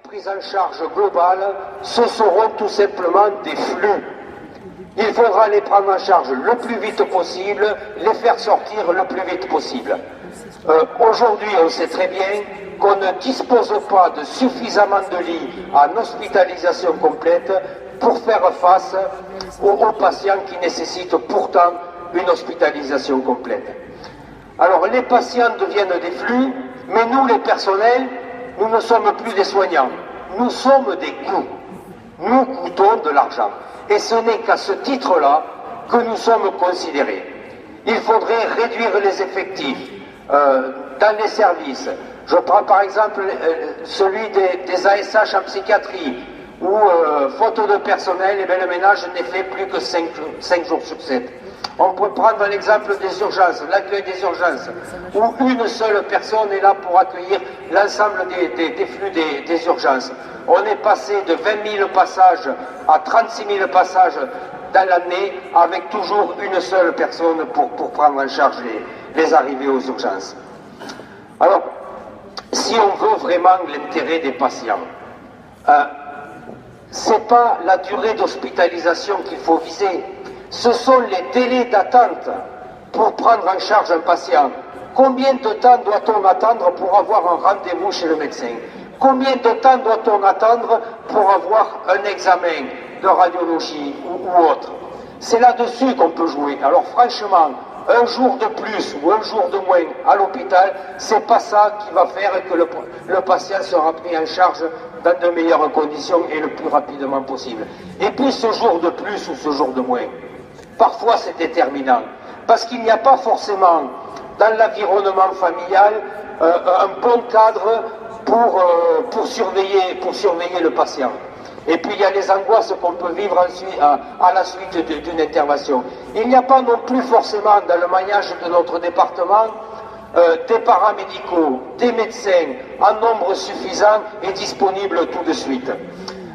prise en charge globale, ce seront tout simplement des flux. Il faudra les prendre en charge le plus vite possible, les faire sortir le plus vite possible. Aujourd'hui, on sait très bien qu'on ne dispose pas de suffisamment de lits en hospitalisation complète pour faire face aux patients qui nécessitent pourtant une hospitalisation complète. Alors les patients deviennent des flux, mais nous les personnels, nous ne sommes plus des soignants, nous sommes des coûts. Nous coûtons de l'argent. Et ce n'est qu'à ce titre-là que nous sommes considérés. Il faudrait réduire les effectifs dans les services. Je prends par exemple celui des ASH en psychiatrie, où, faute de personnel, le ménage n'est fait plus que 5 jours sur 7. On peut prendre l'exemple des urgences, l'accueil des urgences, où une seule personne est là pour accueillir l'ensemble des flux des urgences. On est passé de 20 000 passages à 36 000 passages dans l'année, avec toujours une seule personne pour prendre en charge les arrivées aux urgences. Alors, si on veut vraiment l'intérêt des patients, ce n'est pas la durée d'hospitalisation qu'il faut viser, ce sont les délais d'attente pour prendre en charge un patient. Combien de temps doit-on attendre pour avoir un rendez-vous chez le médecin? Combien de temps doit-on attendre pour avoir un examen de radiologie ou autre? C'est là-dessus qu'on peut jouer. Alors franchement, un jour de plus ou un jour de moins à l'hôpital, c'est pas ça qui va faire que le patient sera pris en charge dans de meilleures conditions et le plus rapidement possible. Et puis ce jour de plus ou ce jour de moins, parfois c'est déterminant, parce qu'il n'y a pas forcément dans l'environnement familial un bon cadre pour surveiller le patient. Et puis il y a les angoisses qu'on peut vivre ensuite, à la suite d'une intervention. Il n'y a pas non plus forcément dans le maillage de notre département des paramédicaux, des médecins en nombre suffisant et disponibles tout de suite.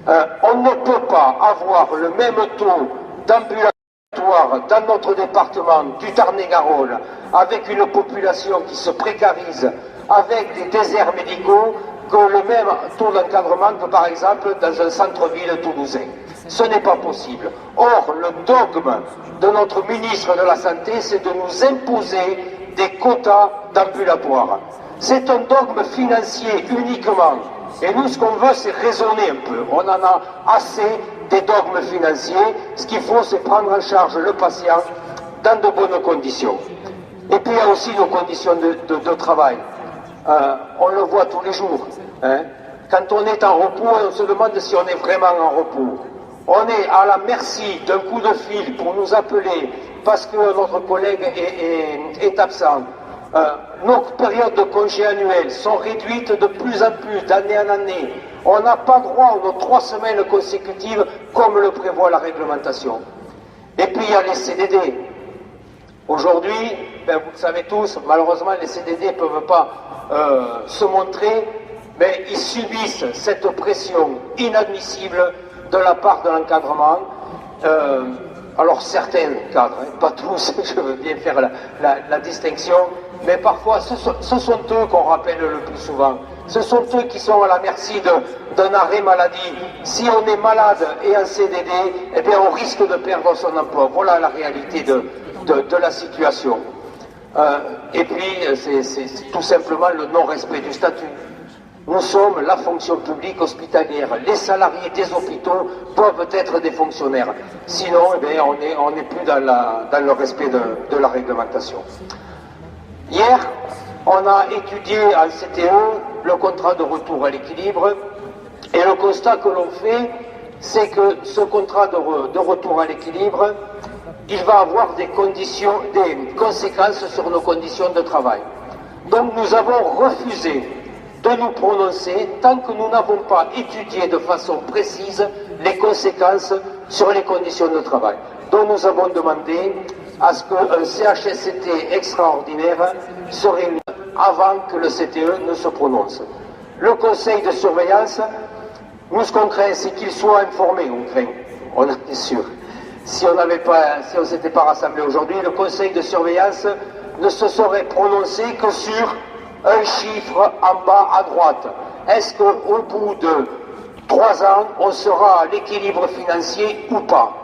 On ne peut pas avoir le même taux d'ambulatoire dans notre département du Tarn-et-Garonne avec une population qui se précarise, avec des déserts médicaux, que le même taux d'encadrement que par exemple dans un centre-ville toulousain. Ce n'est pas possible. Or, le dogme de notre ministre de la Santé, c'est de nous imposer des quotas d'ambulatoires. C'est un dogme financier uniquement. Et nous, ce qu'on veut, c'est raisonner un peu. On en a assez des dogmes financiers. Ce qu'il faut, c'est prendre en charge le patient dans de bonnes conditions. Et puis, il y a aussi nos conditions de travail. On le voit tous les jours. Hein. Quand on est en repos, on se demande si on est vraiment en repos. On est à la merci d'un coup de fil pour nous appeler parce que notre collègue est absent. Nos périodes de congés annuels sont réduites de plus en plus d'année en année. On n'a pas droit aux 3 semaines consécutives comme le prévoit la réglementation. Et puis il y a les CDD. Aujourd'hui, vous le savez tous, malheureusement les CDD ne peuvent pas se montrer, mais ils subissent cette pression inadmissible de la part de l'encadrement. Alors certains cadres, hein, pas tous, je veux bien faire la distinction, mais parfois ce sont eux qu'on rappelle le plus souvent. Ce sont eux qui sont à la merci d'un arrêt maladie. Si on est malade et en CDD, eh bien on risque de perdre son emploi. Voilà la réalité de la situation. Et puis c'est tout simplement le non-respect du statut. Nous sommes la fonction publique hospitalière. Les salariés des hôpitaux doivent être des fonctionnaires. Sinon, eh bien, on n'est plus dans le respect de la réglementation. Hier, on a étudié en CTE le contrat de retour à l'équilibre et le constat que l'on fait, c'est que ce contrat de retour à l'équilibre, il va avoir des conséquences sur nos conditions de travail. Donc nous avons refusé de nous prononcer tant que nous n'avons pas étudié de façon précise les conséquences sur les conditions de travail. Donc nous avons demandé à ce qu'un CHSCT extraordinaire se réunisse avant que le CTE ne se prononce. Le conseil de surveillance, nous ce qu'on craint, c'est qu'il soit informé, on est sûr. Si on ne s'était pas rassemblé aujourd'hui, le conseil de surveillance ne se serait prononcé que sur un chiffre en bas à droite. est-ce qu'au bout de 3 ans, on sera à l'équilibre financier ou pas?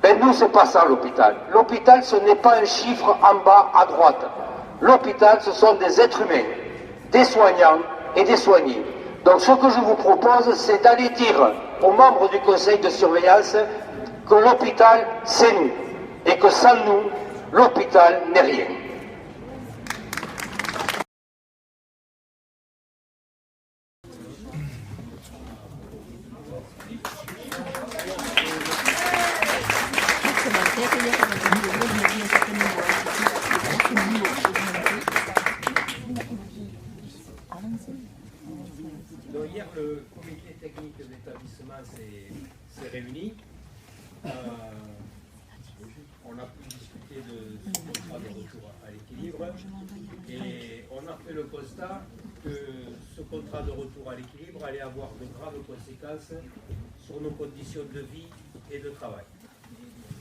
Ben nous, c'est pas ça l'hôpital. L'hôpital, ce n'est pas un chiffre en bas à droite. L'hôpital, ce sont des êtres humains, des soignants et des soignés. Donc ce que je vous propose, c'est d'aller dire aux membres du conseil de surveillance que l'hôpital, c'est nous. Et que sans nous, l'hôpital n'est rien. Donc hier, le comité technique de l'établissement s'est réuni. On a pu discuter de ce contrat de retour à l'équilibre et on a fait le constat que ce contrat de retour à l'équilibre allait avoir de graves conséquences sur nos conditions de vie et de travail.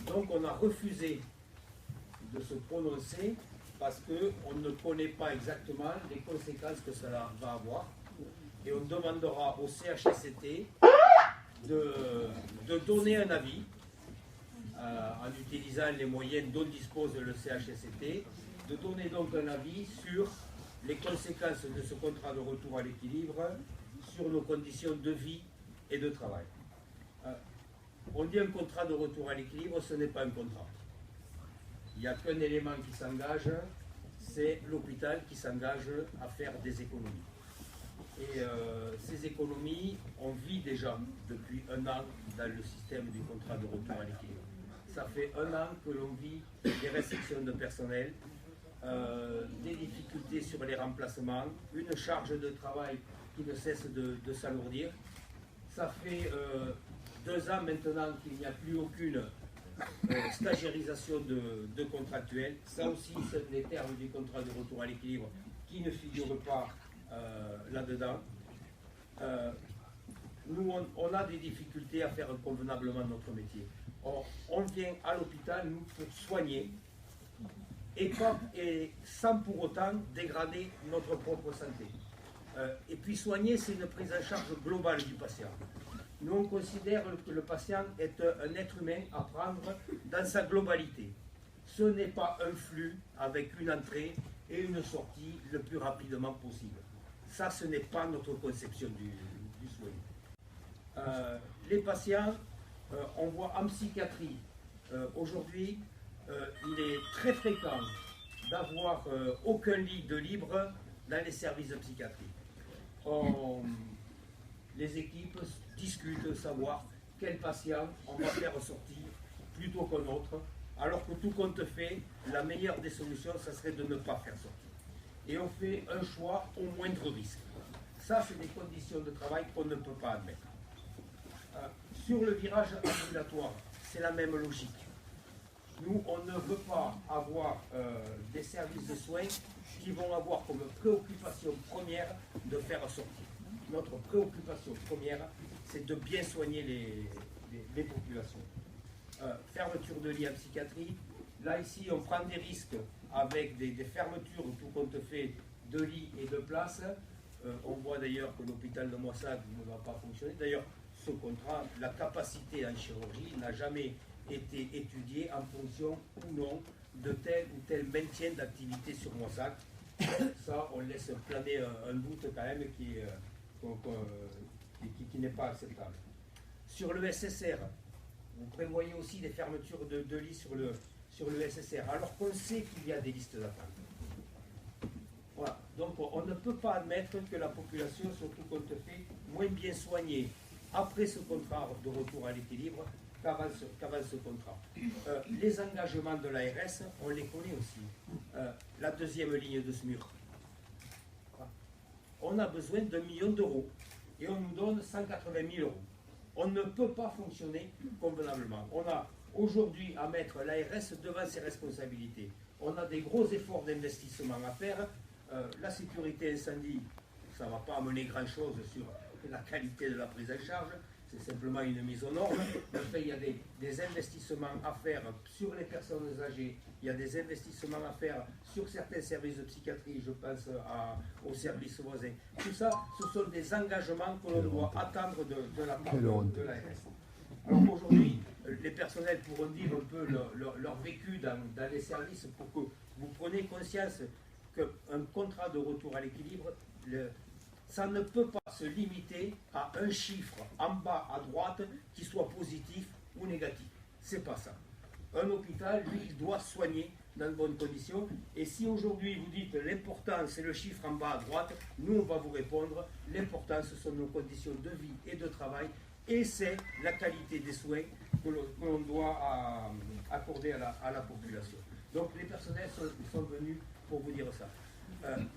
Donc on a refusé de se prononcer parce qu'on ne connaît pas exactement les conséquences que cela va avoir. Et on demandera au CHSCT de donner un avis en utilisant les moyens dont dispose le CHSCT, de donner donc un avis sur les conséquences de ce contrat de retour à l'équilibre sur nos conditions de vie et de travail. On dit un contrat de retour à l'équilibre, ce n'est pas un contrat. Il n'y a qu'un élément qui s'engage, c'est l'hôpital qui s'engage à faire des économies. Et ces économies, on vit déjà depuis 1 an dans le système du contrat de retour à l'équilibre. Ça fait 1 an que l'on vit des restrictions de personnel, des difficultés sur les remplacements, une charge de travail qui ne cesse de s'alourdir. Ça fait 2 ans maintenant qu'il n'y a plus aucune stagiarisation de contractuels. Ça aussi, c'est des termes du contrat de retour à l'équilibre qui ne figurent pas là-dedans. Nous, on a des difficultés à faire convenablement notre métier. On vient à l'hôpital, nous, pour soigner et sans pour autant dégrader notre propre santé. Et puis soigner, c'est une prise en charge globale du patient. Nous, on considère que le patient est un être humain à prendre dans sa globalité. Ce n'est pas un flux avec une entrée et une sortie le plus rapidement possible. Ça, ce n'est pas notre conception du soin. Les patients, on voit en psychiatrie, aujourd'hui, il est très fréquent d'avoir aucun lit de libre dans les services de psychiatrie. Les équipes discutent de savoir quel patient on va faire sortir plutôt qu'un autre, alors que tout compte fait, la meilleure des solutions, ça serait de ne pas faire sortir. Et on fait un choix au moindre risque. Ça, c'est des conditions de travail qu'on ne peut pas admettre. Sur le virage ambulatoire, c'est la même logique. Nous, on ne veut pas avoir des services de soins qui vont avoir comme préoccupation première de faire sortir. Notre préoccupation première, c'est de bien soigner les populations. Fermeture de lits en psychiatrie. Là, ici, on prend des risques avec des fermetures, tout compte fait, de lits et de places. On voit d'ailleurs que l'hôpital de Moissac ne va pas fonctionner. D'ailleurs, ce contrat, la capacité en chirurgie n'a jamais été étudiée en fonction ou non de tel ou tel maintien d'activité sur Moissac. Ça, on laisse planer un doute quand même qui n'est pas acceptable. Sur le SSR, vous prévoyez aussi des fermetures de lits sur le SSR, alors qu'on sait qu'il y a des listes d'attente. Voilà. Donc on ne peut pas admettre que la population, surtout compte fait, moins bien soignée après ce contrat de retour à l'équilibre qu'avant ce contrat. Les engagements de l'ARS, on les connaît aussi. La deuxième ligne de SMUR. Voilà. On a besoin d'1 million d'euros et on nous donne 180 000 euros. On ne peut pas fonctionner convenablement. On a aujourd'hui à mettre l'ARS devant ses responsabilités. On a des gros efforts d'investissement à faire. La sécurité incendie, ça ne va pas amener grand-chose sur la qualité de la prise en charge. c'est simplement une mise aux normes. Enfin, il y a des investissements à faire sur les personnes âgées, il y a des investissements à faire sur certains services de psychiatrie, je pense aux services voisins. Tout ça, ce sont des engagements que l'on doit attendre de la part de l'ARS. Alors aujourd'hui, les personnels pourront dire un peu leur vécu dans les services pour que vous preniez conscience qu'un contrat de retour à l'équilibre, ça ne peut pas se limiter à un chiffre en bas à droite qui soit positif ou négatif. C'est pas ça. Un hôpital, lui, il doit soigner dans de bonnes conditions. Et si aujourd'hui vous dites l'important c'est le chiffre en bas à droite, nous on va vous répondre l'important ce sont nos conditions de vie et de travail et c'est la qualité des soins que l'on doit accorder à la population. Donc les personnels sont venus pour vous dire ça.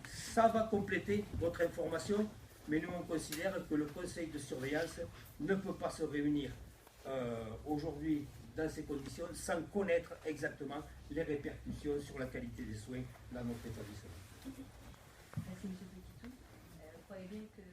Ça va compléter votre information, mais nous on considère que le conseil de surveillance ne peut pas se réunir aujourd'hui dans ces conditions sans connaître exactement les répercussions sur la qualité des soins dans notre établissement. Merci M. Petitot. Vous croyez bien que